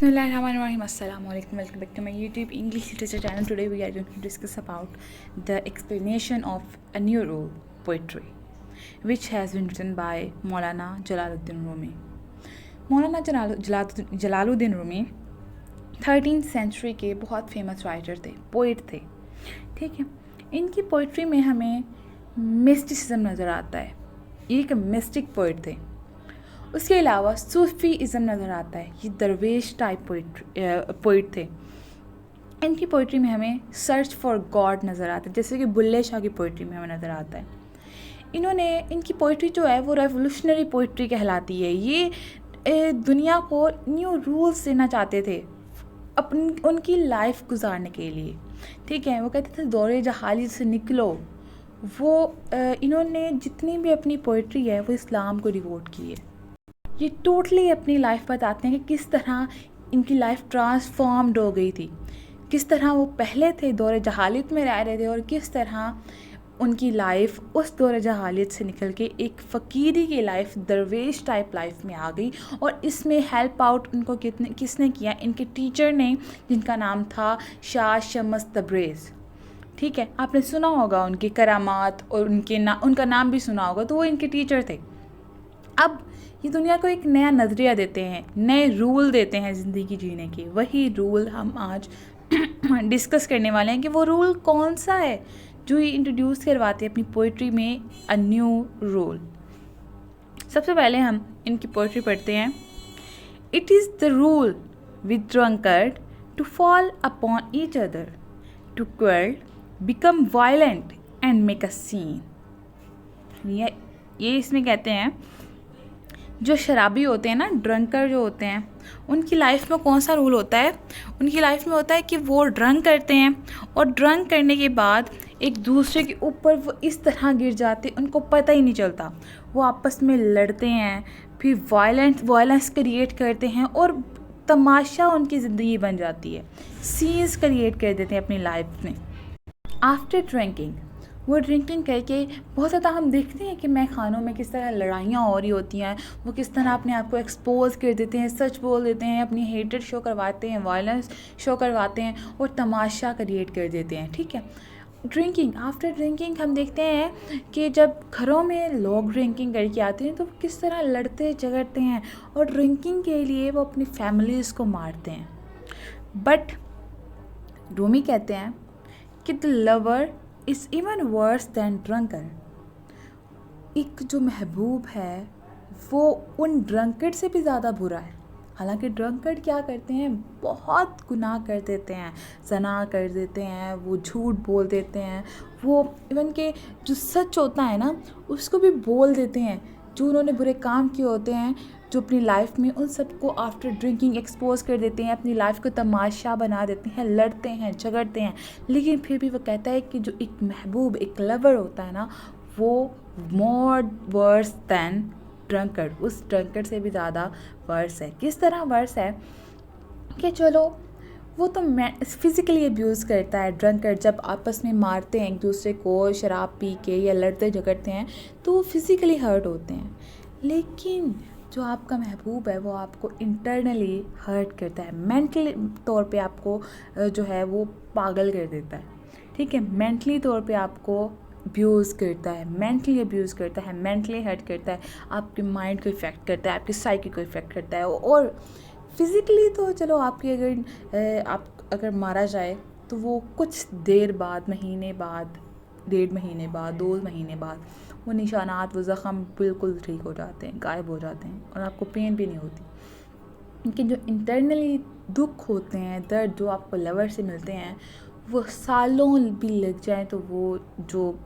Bismillahirrahmanirrahim. Assalamu alaikum. Welcome back to my YouTube English literature channel. Today we are going to discuss about the explanation of a new rule, poetry, which has been written by Maulana Jalaluddin Rumi. Maulana Jalaluddin Rumi 13th century के बहुत famous writer थे, poet थे. ठीक है, इनकी poetry में हमें mysticism नज़र आता है. ये एक मिस्टिक पोइट थे. उसके अलावा सूफ़ीज़म नज़र आता है. ये दरवेश टाइप पोइट थे. इनकी पोइट्री में हमें सर्च फॉर गॉड नज़र आता है, जैसे कि बुल्ले शाह की पोइट्री में हमें नज़र आता है. इनकी पोइट्री जो है वो रेवोल्यूशनरी पोइट्री कहलाती है. ये दुनिया को न्यू रूल्स देना चाहते थे उनकी लाइफ गुजारने के लिए. ठीक है, वो कहते थे दौरे जहाली से निकलो. वो इन्होंने जितनी भी अपनी पोइट्री है वो इस्लाम को डिवोट की है. ये टोटली अपनी लाइफ बताते हैं कि किस तरह इनकी लाइफ ट्रांसफॉर्म्ड हो गई थी, किस तरह वो पहले थे दौरे जहालियत में रह रहे थे और किस तरह उनकी लाइफ उस दौरे जहालियत से निकल के एक फ़कीरी की लाइफ, दरवेश टाइप लाइफ में आ गई. और इसमें हेल्प आउट उनको किसने किया? इनके टीचर ने, जिनका नाम था शाह शम्स तब्रेज़. ठीक है, आपने सुना होगा उनकी करामात और उनका नाम भी सुना होगा. तो वो इनके टीचर थे. अब ये दुनिया को एक नया नज़रिया देते हैं, नए रूल देते हैं ज़िंदगी जीने के. वही रूल हम आज डिस्कस करने वाले हैं कि वो रूल कौन सा है जो ये इंट्रोड्यूस करवाते हैं अपनी पोइट्री में. A new rule. सबसे पहले हम इनकी पोइट्री पढ़ते हैं. It is the rule with drunkard to fall upon each other, to quarrel, become violent and make a scene. ये इसमें कहते हैं जो शराबी होते हैं ना, ड्रंकर जो होते हैं, उनकी लाइफ में कौन सा रूल होता है? उनकी लाइफ में होता है कि वो ड्रंक करते हैं और ड्रंक करने के बाद एक दूसरे के ऊपर वो इस तरह गिर जाते, उनको पता ही नहीं चलता. वो आपस में लड़ते हैं, फिर वायलेंस क्रिएट करते हैं और तमाशा उनकी ज़िंदगी बन जाती है. सीन्स क्रिएट कर देते हैं अपनी लाइफ में. आफ्टर ड्रिंकिंग, वो ड्रिंकिंग करके बहुत ज़्यादा हम देखते हैं कि मैं खानों में किस तरह लड़ाइयाँ हो रही होती हैं. वो किस तरह अपने आप को एक्सपोज कर देते हैं, सच बोल देते हैं, अपनी हेटेड शो करवाते हैं, वायलेंस शो करवाते हैं और तमाशा क्रिएट कर देते हैं. ठीक है, ड्रिंकिंग. आफ्टर ड्रिंकिंग हम देखते हैं कि जब घरों में लोग ड्रिंकिंग करके आते हैं तो किस तरह लड़ते झगड़ते हैं और ड्रिंकिंग के लिए वो अपनी फैमिलीज़ को मारते हैं. बट रूमी कहते हैं कि the lover is even worse then drunker. एक जो महबूब है वो उन ड्रंकर्ड से भी ज़्यादा बुरा है. हालांकि ड्रंकर्ड क्या करते हैं? बहुत गुनाह कर देते हैं, ज़ना कर देते हैं, वो झूठ बोल देते हैं, वो इवन के जो सच होता है ना उसको भी बोल देते हैं. जो उन्होंने बुरे काम किए होते हैं जो अपनी लाइफ में, उन सबको आफ्टर ड्रिंकिंग एक्सपोज कर देते हैं, अपनी लाइफ को तमाशा बना देते हैं, लड़ते हैं, झगड़ते हैं. लेकिन फिर भी वो कहता है कि जो एक महबूब, एक लवर होता है ना, वो मोर वर्स दैन ड्रंकर्ड, उस ड्रंकर्ड से भी ज़्यादा वर्स है. किस तरह वर्स है कि चलो वो तो फिज़िकली अब्यूज़ करता है. ड्रंकर्ड जब आपस में मारते हैं एक दूसरे को शराब पी के या लड़ते झगड़ते हैं तो वो फिज़िकली हर्ट होते हैं. लेकिन जो आपका महबूब है वो आपको इंटरनली हर्ट करता है, मेंटली तौर पे आपको जो है वो पागल कर देता है. ठीक है, मेंटली तौर पे आपको अब्यूज़ करता है, मेंटली अब्यूज़ करता है, मेंटली हर्ट करता है, आपके माइंड को इफ़ेक्ट करता है, आपकी साइकी को इफ़ेक्ट करता है. और फिज़िकली तो चलो आपकी अगर मारा जाए तो वो कुछ देर बाद, महीने बाद, 1.5 महीने बाद, 2 महीने बाद वो निशानात, वो ज़ख़म बिल्कुल ठीक हो जाते हैं, गायब हो जाते हैं और आपको पेन भी नहीं होती. लेकिन जो इंटरनली दुख होते हैं, दर्द जो आपको लवर से मिलते हैं, वो सालों भी लग जाए तो वो जो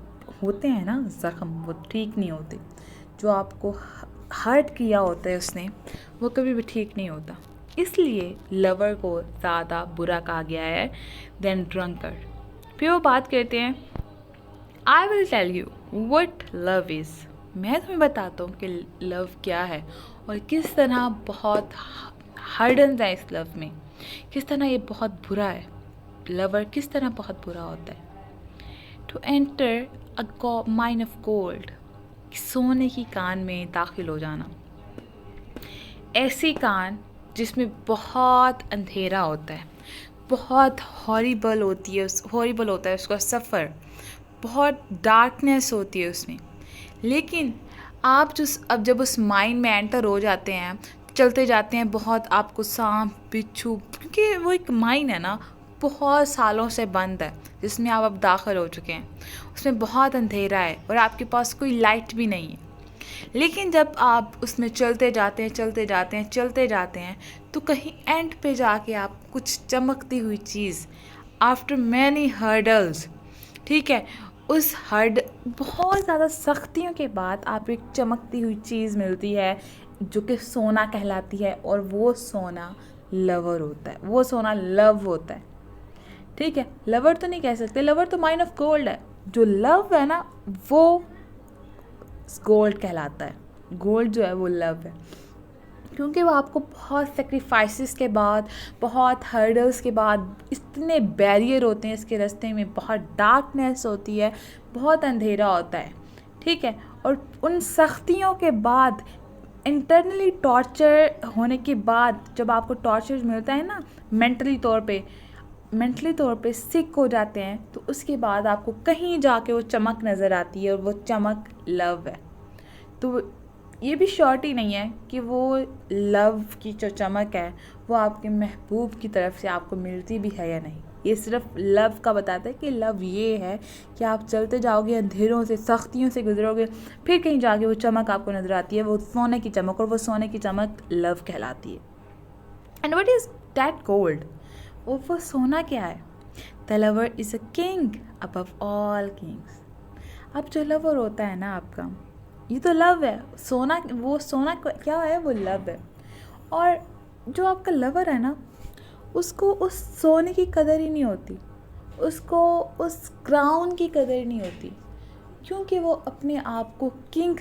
होते हैं ना ज़ख़म, वो ठीक नहीं होते. जो आपको हर्ट किया होता है उसने, वो कभी भी ठीक नहीं होता. इसलिए लवर को ज़्यादा बुरा कहा गया है दैन ड्रंकर्ड. फिर वो बात करते हैं, I will tell you what love is. मैं तुम्हें बताता हूँ कि लव क्या है और किस तरह बहुत हर्डन्स है इस लव में, किस तरह ये बहुत बुरा है. लवर किस तरह बहुत बुरा होता है. To enter a mine of gold, सोने की कान में दाखिल हो जाना. ऐसी कान जिसमें बहुत अंधेरा होता है, बहुत हॉरिबल होता है उसका सफ़र, बहुत डार्कनेस होती है उसमें। लेकिन अब जब उस माइन में एंटर हो जाते हैं, चलते जाते हैं, बहुत आपको सांप बिच्छू, क्योंकि वो एक माइन है ना, बहुत सालों से बंद है, जिसमें आप अब दाखिल हो चुके हैं। उसमें बहुत अंधेरा है और आपके पास कोई लाइट भी नहीं है। लेकिन जब आप उसमें चलते जाते हैं तो कहीं एंड पे जाके आप कुछ चमकती हुई चीज़, आफ्टर मैनी हर्डल्स, ठीक है, उस हर्ड बहुत ज़्यादा सख्तियों के बाद आप एक चमकती हुई चीज़ मिलती है जो कि सोना कहलाती है। और वो सोना लवर होता है, वो सोना लव होता है। ठीक है, लवर तो नहीं कह सकते, लवर तो माइन ऑफ गोल्ड है। जो लव है ना, वो गोल्ड कहलाता है। गोल्ड जो है वो लव है, क्योंकि वो आपको बहुत सेक्रीफाइसेस के बाद, बहुत हर्डल्स के बाद, इतने बैरियर होते हैं इसके रास्ते में, बहुत डार्कनेस होती है, बहुत अंधेरा होता है। ठीक है, और उन सख्तियों के बाद, इंटरनली टॉर्चर होने के बाद, जब आपको टॉर्चर मिलता है ना मेंटली तौर पे सिक हो जाते हैं, तो उसके बाद आपको कहीं जाके वो चमक नज़र आती है और वो चमक लव है। तो ये भी श्योरिटी नहीं है कि वो लव की जो चमक है वो आपके महबूब की तरफ से आपको मिलती भी है या नहीं। ये सिर्फ लव का बताता है कि लव ये है कि आप चलते जाओगे, अंधेरों से, सख्तियों से गुजरोगे, फिर कहीं जाके वो चमक आपको नज़र आती है, वो सोने की चमक, और वो सोने की चमक लव कहलाती है। And what is that gold? वो सोना क्या है? The lover is a king above all Kings. अब जो लवर होता है ना आपका, ये तो लव है। वो सोना क्या है? वो लव है। और जो आपका लवर है ना, उसको उस सोने की कदर ही नहीं होती, उसको उस क्राउन की कदर नहीं होती, क्योंकि वो अपने आप को किंग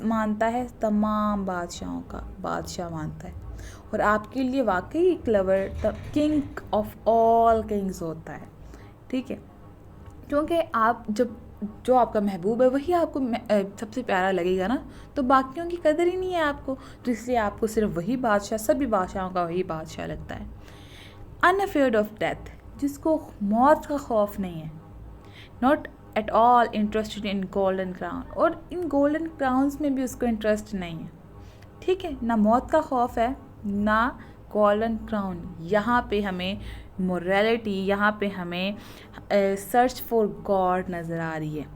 मानता है, तमाम बादशाहों का बादशाह मानता है। और आपके लिए वाकई एक lover the king of all Kings होता है। ठीक है, क्योंकि आप जो आपका महबूब है वही आपको सबसे प्यारा लगेगा ना, तो बाकियों की कदर ही नहीं है आपको, तो इसलिए आपको सिर्फ वही बादशाह, सभी बादशाहों का वही बादशाह लगता है। अनअफेयर्ड ऑफ डेथ, जिसको मौत का खौफ नहीं है। Not at all interested in golden crown, और इन गोल्डन क्राउन्स में भी उसको इंटरेस्ट नहीं है। ठीक है, ना मौत का खौफ है, ना गोल्डन क्राउन। यहाँ पे हमें मोरालिटी, यहाँ पे हमें सर्च फॉर गॉड नज़र आ रही है।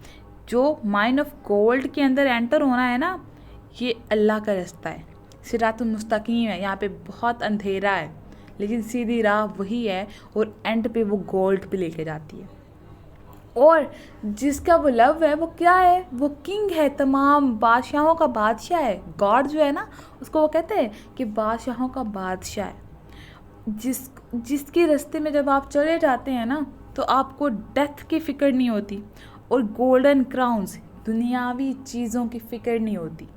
जो माइन ऑफ गोल्ड के अंदर एंटर होना है ना, ये अल्लाह का रास्ता है, सिरातुल मुस्तकीम है। यहाँ पे बहुत अंधेरा है, लेकिन सीधी राह वही है, और एंड पे वो गोल्ड पे लेके जाती है। और जिसका वो लव है, वो क्या है? वो किंग है, तमाम बादशाहों का बादशाह है। गॉड जो है ना, उसको वो कहते हैं कि बादशाहों का बादशाह है। जिसके रास्ते में जब आप चले जाते हैं ना, तो आपको डेथ की फ़िक्र नहीं होती, और गोल्डन क्राउन्स, दुनियावी चीज़ों की फ़िक्र नहीं होती,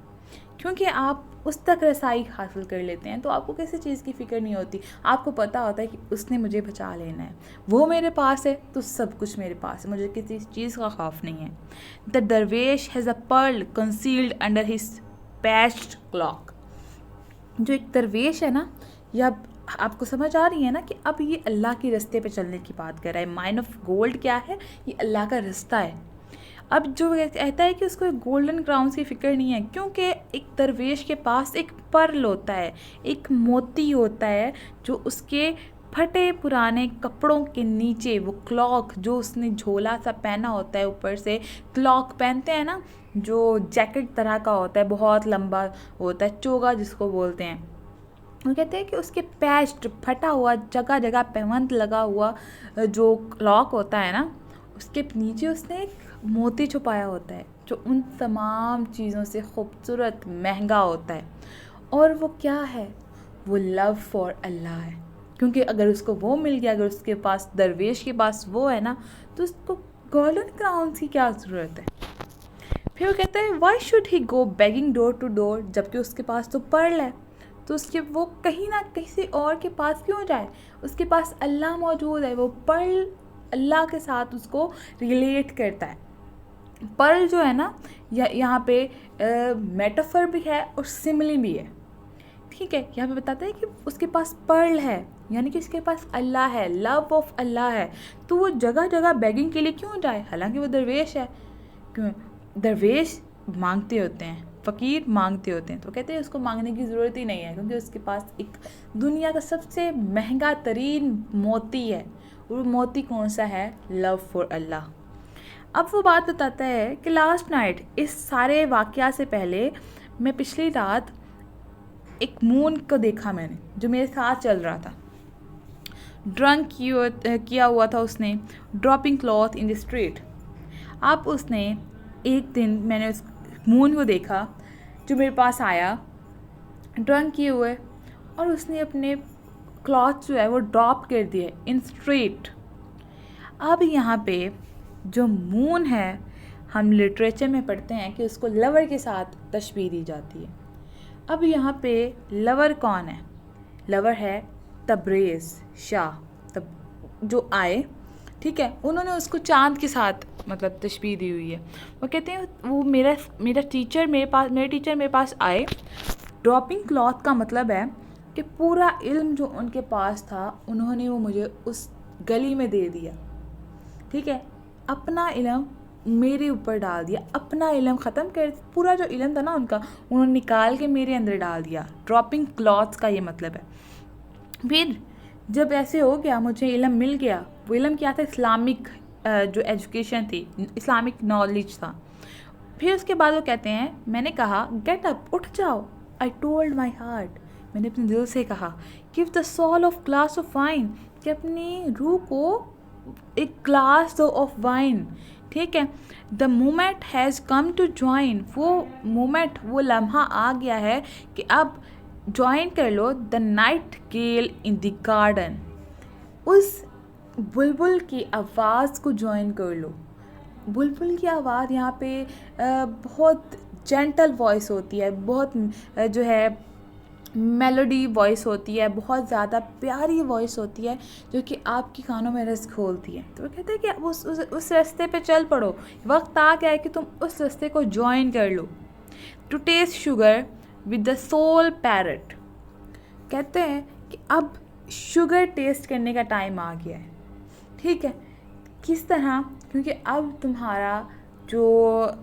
क्योंकि आप उस तक रसाई हासिल कर लेते हैं, तो आपको किसी चीज़ की फ़िक्र नहीं होती। आपको पता होता है कि उसने मुझे बचा लेना है, वो मेरे पास है, तो सब कुछ मेरे पास है, मुझे किसी चीज़ का खौफ नहीं है। The dervish has a pearl concealed under his patched cloak. जो एक दरवेश है ना, या आपको समझ आ रही है ना कि अब ये अल्लाह के रास्ते पे चलने की बात कर रहा है। माइन ऑफ गोल्ड क्या है? ये अल्लाह का रास्ता है। अब जो कहता है कि उसको गोल्डन क्राउन्स की फ़िक्र नहीं है, क्योंकि एक दरवेश के पास एक पर्ल होता है, एक मोती होता है, जो उसके फटे पुराने कपड़ों के नीचे, वो क्लॉक जो उसने झोला सा पहना होता है, ऊपर से क्लॉक पहनते हैं ना, जो जैकेट तरह का होता है, बहुत लंबा होता है, चोगा जिसको बोलते हैं। वो कहते हैं कि उसके पैच फटा हुआ, जगह जगह पेवंत लगा हुआ जो क्लॉक होता है ना, उसके नीचे उसने एक मोती छुपाया होता है, जो उन तमाम चीज़ों से खूबसूरत, महंगा होता है। और वो क्या है? वो लव फॉर अल्लाह है, क्योंकि अगर उसको वो मिल गया, अगर उसके पास, दरवेश के पास वो है ना, तो उसको गोल्डन क्राउन्स की क्या ज़रूरत है? फिर वो कहता है why should he go begging door to door, जबकि उसके पास तो पर्ल है, तो उसके वो कहीं ना किसी और के पास क्यों जाए? उसके पास अल्लाह मौजूद है। वो पर्ल अल्लाह के साथ उसको रिलेट करता है। पर्ल जो है ना, यहाँ पे मेटाफर भी है और सिमिली भी है। ठीक है, यहाँ पे बताता है कि उसके पास पर्ल है, यानी कि उसके पास अल्लाह है, लव ऑफ अल्लाह है। तो वो जगह जगह बेगिंग के लिए क्यों जाए, हालांकि वो दरवेश है। क्यों, दरवेश मांगते होते हैं, फ़कीर मांगते होते हैं, तो कहते हैं उसको मांगने की ज़रूरत ही नहीं है, क्योंकि उसके पास एक दुनिया का सबसे महंगा तरीन मोती है। और वो मोती कौन सा है, लव फॉर अल्लाह। अब वो बात बताता है कि लास्ट नाइट, इस सारे वाक़या से पहले मैं पिछली रात एक मून को देखा मैंने, जो मेरे साथ चल रहा था। ड्रंक किया हुआ था उसने, dropping cloth in the street. अब उसने एक दिन मैंने उस मून को देखा जो मेरे पास आया ड्रंक किए हुए, और उसने अपने क्लॉथ जो है वो ड्रॉप कर दिए इन स्ट्रीट। अब यहाँ पे जो मून है, हम लिटरेचर में पढ़ते हैं कि उसको लवर के साथ तशबीह दी जाती है। अब यहाँ पे लवर कौन है, लवर है तब्रेज़ शाह, तब जो आए, ठीक है, उन्होंने उसको चांद के साथ मतलब तशबीह दी हुई है। वो कहते हैं वो मेरे टीचर मेरे पास आए। ड्रॉपिंग क्लॉथ का मतलब है कि पूरा इल्म जो उनके पास था उन्होंने वो मुझे उस गली में दे दिया, ठीक है, अपना इल्म मेरे ऊपर डाल दिया, अपना इल्म ख़त्म कर, पूरा जो इल्म था ना उनका उन्होंने निकाल के मेरे अंदर डाल दिया। ड्रॉपिंग क्लॉथ्स का ये मतलब है। फिर जब ऐसे हो गया, मुझे इल्म मिल गया, वो इल्म क्या था, इस्लामिक जो एजुकेशन थी, इस्लामिक नॉलेज था। फिर उसके बाद वो कहते हैं, मैंने कहा गेट अप, उठ जाओ। आई टोल्ड माई हार्ट, मैंने अपने दिल से कहा, give the soul of glass of wine, कि अपनी रूह को एक ग्लास दो ऑफ वाइन, ठीक है। The moment has come to join, वो मोमेंट, वो लम्हा आ गया है कि अब ज्वाइन कर लो the nightingale in the garden, उस बुलबुल की आवाज़ को ज्वाइन कर लो। बुलबुल की आवाज़ यहाँ पे बहुत जेंटल वॉइस होती है, बहुत जो है मेलोडी वॉइस होती है, बहुत ज़्यादा प्यारी वॉइस होती है, जो कि आपकी कानों में रस खोलती है। तो वो कहते हैं कि उस रास्ते पे चल पड़ो, वक्त आ गया है कि तुम उस रास्ते को ज्वाइन कर लो। To test sugar with the soul parrot, कहते हैं कि अब शुगर टेस्ट करने का टाइम आ गया है, ठीक है। किस तरह, क्योंकि अब तुम्हारा जो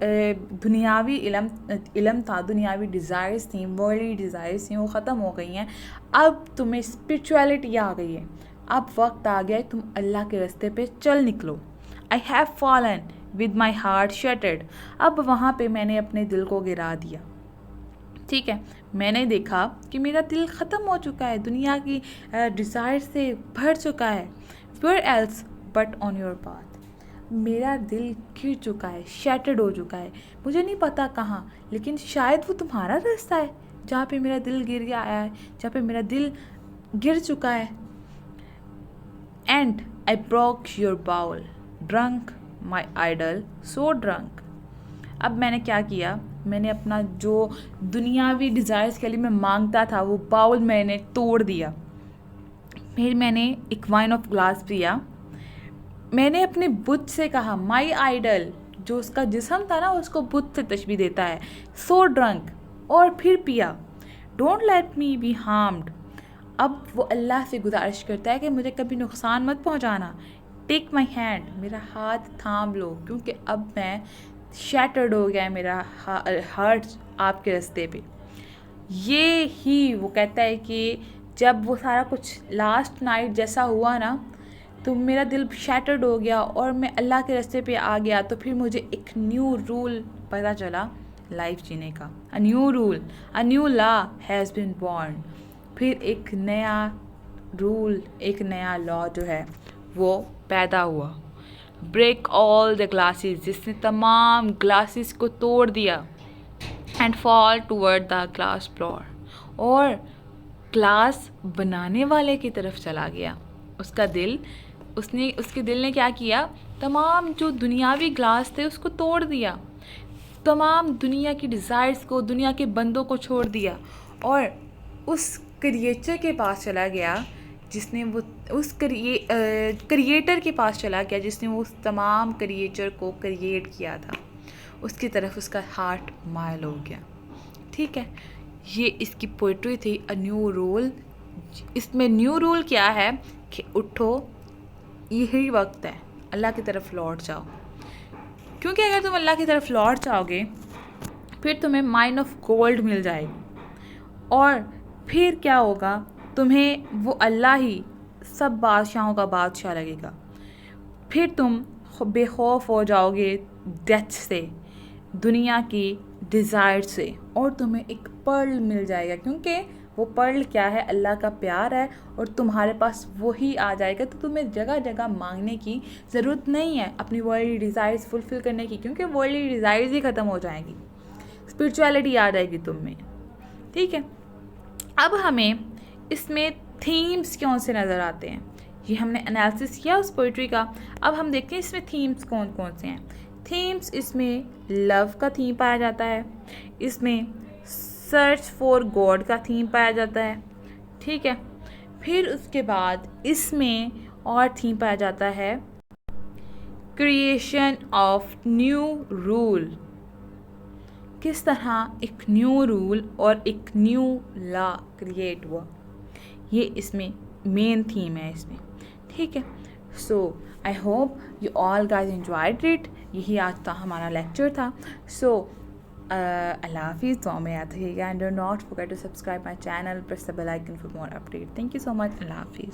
दुनियावी इल्म था, दुनियावी डिज़ायर्स थी, वर्ल्डली डिज़ायर्स थी, वो ख़त्म हो गई हैं। अब तुम्हें स्पिरिचुअलिटी आ गई है, अब वक्त आ गया है तुम अल्लाह के रास्ते पे चल निकलो। I have fallen with my heart shattered, अब वहाँ पे मैंने अपने दिल को गिरा दिया, ठीक है। मैंने देखा कि मेरा दिल ख़त्म हो चुका है, दुनिया की डिज़ायर से भर चुका है। Where else but on your path, मेरा दिल गिर चुका है, शैटर्ड हो चुका है, मुझे नहीं पता कहाँ, लेकिन शायद वो तुम्हारा रास्ता है जहाँ पे मेरा दिल गिर गया है, जहाँ पे मेरा दिल गिर चुका है। And I broke your bowl, drunk my idol so drunk, अब मैंने क्या किया, मैंने अपना जो दुनियावी डिज़ायर्स के लिए मैं मांगता था वो बाउल मैंने तोड़ दिया। फिर मैंने एक वाइन ऑफ ग्लास पिया। मैंने अपने बुत से कहा, माई आइडल, जो उसका जिस्म था ना उसको बुत से तशबीह देता है, सो ड्रंक, और फिर पिया। Don't let me B harmed, अब वो अल्लाह से गुजारिश करता है कि मुझे कभी नुकसान मत पहुंचाना। टेक माई हैंड, मेरा हाथ थाम लो, क्योंकि अब मैं शैटर्ड हो गया है मेरा हार्ट आपके रास्ते पे। ये ही वो कहता है कि जब वो सारा कुछ लास्ट नाइट जैसा हुआ ना, तो मेरा दिल शैटर्ड हो गया और मैं अल्लाह के रास्ते पे आ गया, तो फिर मुझे एक न्यू रूल पता चला लाइफ जीने का। A new rule, a new law has been born, फिर एक नया रूल, एक नया लॉ जो है वो पैदा हुआ। ब्रेक ऑल द ग्लासेस, जिसने तमाम ग्लासेस को तोड़ दिया। And fall toward the glass floor, और ग्लास बनाने वाले की तरफ चला गया। उसका दिल, उसके दिल ने क्या किया, तमाम जो दुनियावी ग्लास थे उसको तोड़ दिया, तमाम दुनिया की डिज़ायर्स को, दुनिया के बंदों को छोड़ दिया, और उस क्रिएटर के पास चला गया जिसने वो उस क्रिएटर के पास चला गया जिसने वो उस तमाम क्रिएटर को क्रिएट किया था। उसकी तरफ उसका हार्ट मायल हो गया, ठीक है। ये इसकी पोइट्री थी, अ न्यू रूल। इसमें न्यू रूल क्या है कि उठो, यही वक्त है, अल्लाह की तरफ लौट जाओ। क्योंकि अगर तुम अल्लाह की तरफ लौट जाओगे फिर तुम्हें माइंड ऑफ गोल्ड मिल जाएगी, और फिर क्या होगा, तुम्हें वो अल्लाह ही सब बादशाहों का बादशाह लगेगा। फिर तुम बेखौफ हो जाओगे डेथ से, दुनिया की डिज़ायर से, और तुम्हें एक पर्ल मिल जाएगा, क्योंकि वो पर्ल क्या है, अल्लाह का प्यार है, और तुम्हारे पास वही आ जाएगा। तो तुम्हें जगह जगह मांगने की ज़रूरत नहीं है अपनी वर्ल्डली डिज़ायर्स फुलफ़िल करने की, क्योंकि वर्ल्डली डिज़ायर्स ही ख़त्म हो जाएंगी, स्पिरिचुअलिटी आ जाएगी तुम में। ठीक है, अब हमें इसमें थीम्स कौन से नज़र आते हैं, ये हमने एनालिसिस किया उस पोइट्री का। अब हम देखते हैं इसमें थीम्स कौन कौन से हैं। थीम्स इसमें लव का थीम पाया जाता है, इसमें सर्च फॉर गॉड का थीम पाया जाता है। ठीक है, फिर उसके बाद इसमें और थीम पाया जाता है क्रिएशन ऑफ न्यू रूल, किस तरह एक न्यू रूल और एक न्यू लॉ क्रिएट हुआ, ये इसमें मेन थीम है इसमें। ठीक है, so I hope you all guys enjoyed it. यही आज था हमारा लेक्चर था। सो अल्लाह हाफिज़, दुआ में याद रखिएगा, and do not forget to subscribe my channel, press the bell icon for more update. Thank you so much, अल्लाह हाफिज़।